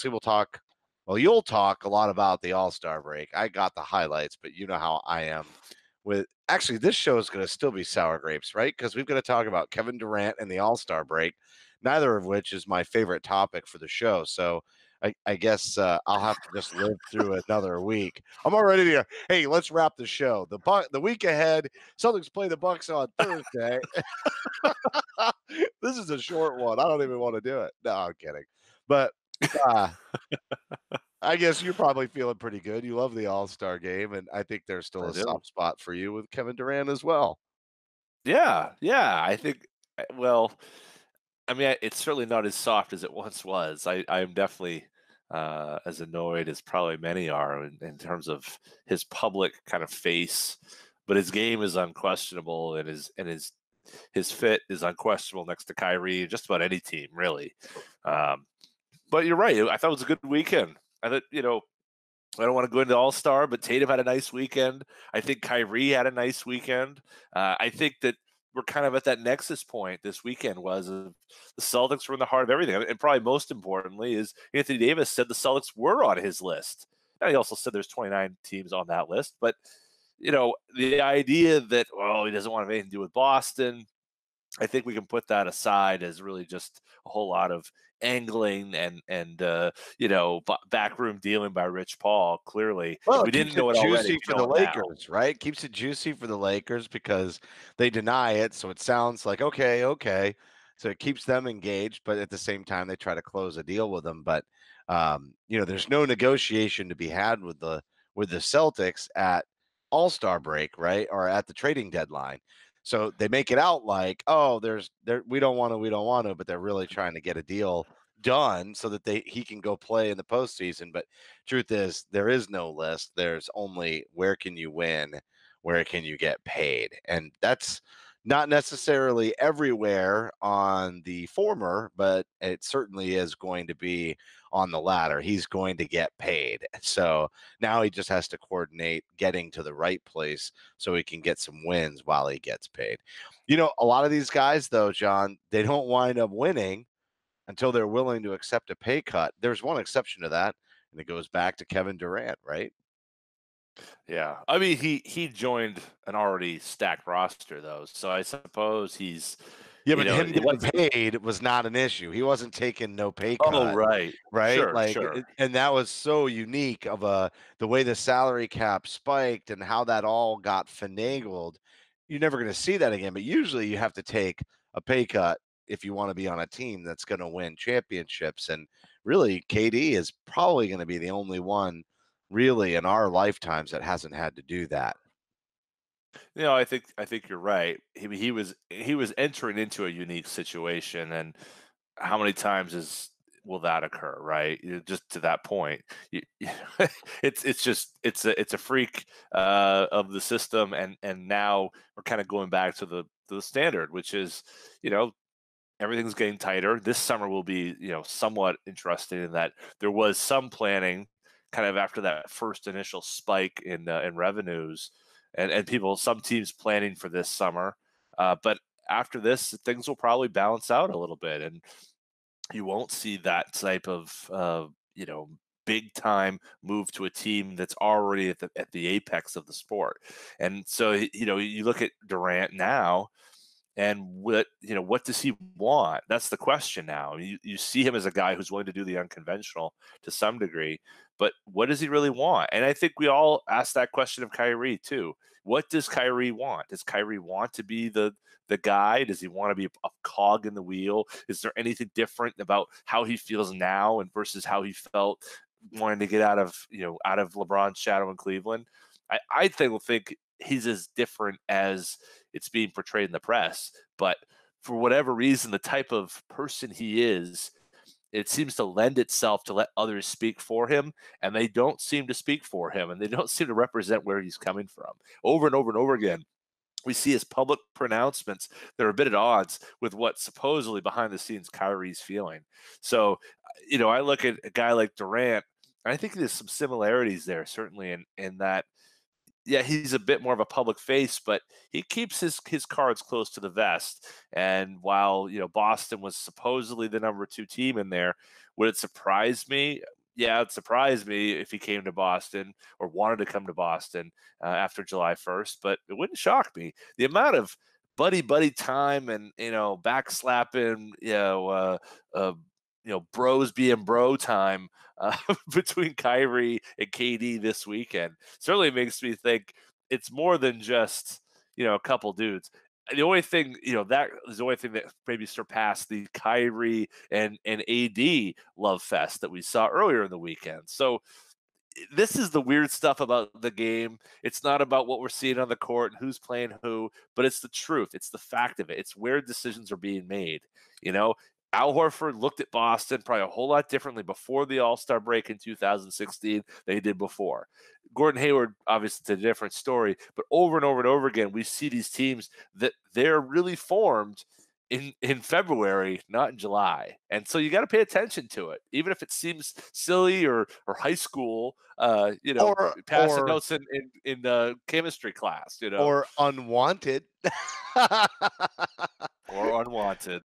we'll talk. Well, you'll talk a lot about the All-Star break. I got the highlights, but you know how I am with actually this show is going to still be sour grapes, right? Because we've got to talk about Kevin Durant and the All-Star break, neither of which is my favorite topic for the show. So I guess I'll have to just live through another week. I'm already here. Hey, let's wrap the show. The week ahead, Celtics play the Bucks on Thursday. This is a short one. I don't even want to do it. No, I'm kidding. But uh, I guess you're probably feeling pretty good. You love the All-Star game, and I think there's still I a do. soft spot for you with Kevin Durant as well. Yeah, yeah. I think. Well, I mean, it's certainly not as soft as it once was. I am definitely as annoyed as probably many are in terms of his public kind of face, but his game is unquestionable, and his fit is unquestionable next to Kyrie, just about any team, really. Um, but you're right. I thought it was a good weekend. I thought, I don't want to go into All Star, but Tatum had a nice weekend. I think Kyrie had a nice weekend. I think that we're kind of at that nexus point this weekend was the Celtics were in the heart of everything. And probably most importantly is Anthony Davis said the Celtics were on his list. Now he also said there's 29 teams on that list, but the idea that, well, he doesn't want to have anything to do with Boston, I think we can put that aside as really just a whole lot of angling and backroom dealing by Rich Paul. Clearly, Well, if it we keeps didn't it know it already, juicy we for the know it now. Lakers, right? Keeps it juicy for the Lakers because they deny it, so it sounds like okay, okay. So it keeps them engaged, but at the same time they try to close a deal with them. But there's no negotiation to be had with the Celtics at All-Star break, right? Or at the trading deadline. So they make it out like, oh, we don't want to, but they're really trying to get a deal done so that he can go play in the postseason. But truth is, there is no list. There's only where can you win, where can you get paid, and that's not necessarily everywhere on the former, but it certainly is going to be on the latter. He's going to get paid. So now he just has to coordinate getting to the right place so he can get some wins while he gets paid. A lot of these guys, though, John, they don't wind up winning until they're willing to accept a pay cut. There's one exception to that, and it goes back to Kevin Durant, right? Yeah, I mean he joined an already stacked roster though, so I suppose he's, Yeah, but him it getting was. paid was not an issue. He wasn't taking no pay Oh, cut, right, right? sure, Like, sure. and that was so unique of the way the salary cap spiked and how that all got finagled. You're never going to see that again. But usually, you have to take a pay cut if you want to be on a team that's going to win championships. And really, KD is probably going to be the only one, really, in our lifetimes that hasn't had to do that. I think you're right. He was entering into a unique situation, and how many times will that occur, right? Just to that point, you, it's a freak of the system, and now we're kind of going back to the standard, which is, you know, everything's getting tighter. This summer will be, somewhat interesting in that there was some planning kind of after that first initial spike in revenues, and some teams planning for this summer. But after this, things will probably balance out a little bit, and you won't see that type of big time move to a team that's already at the apex of the sport. And so you look at Durant now, and what does he want? That's the question now. You see him as a guy who's willing to do the unconventional to some degree, but what does he really want? And I think we all ask that question of Kyrie too. What does Kyrie want? Does Kyrie want to be the guy? Does he want to be a cog in the wheel? Is there anything different about how he feels now and versus how he felt wanting to get out of LeBron's shadow in Cleveland? I think he's as different as it's being portrayed in the press. But for whatever reason, the type of person he is, it seems to lend itself to let others speak for him, and they don't seem to speak for him, and they don't seem to represent where he's coming from. Over and over and over again, we see his public pronouncements that are a bit at odds with what supposedly behind the scenes Kyrie's feeling. So, I look at a guy like Durant, and I think there's some similarities there, certainly in that yeah, he's a bit more of a public face, but he keeps his cards close to the vest. And while Boston was supposedly the number 2 team in there, would it surprise me? Yeah, it surprised me if he came to Boston or wanted to come to Boston after July 1st, but it wouldn't shock me. The amount of buddy time and backslapping, bros being bro time between Kyrie and KD this weekend certainly makes me think it's more than just a couple dudes. The only thing that is the only thing that maybe surpassed the Kyrie and AD love fest that we saw earlier in the weekend. So this is the weird stuff about the game. It's not about what we're seeing on the court and who's playing who, but it's the truth. It's the fact of it. It's where decisions are being made. You know, Al Horford looked at Boston probably a whole lot differently before the All-Star break in 2016 than he did before. Gordon Hayward, obviously, it's a different story, but over and over and over again, we see these teams that they're really formed in February, not in July. And so you got to pay attention to it, even if it seems silly or high school. or Passing or notes in chemistry class, or unwanted. or unwanted.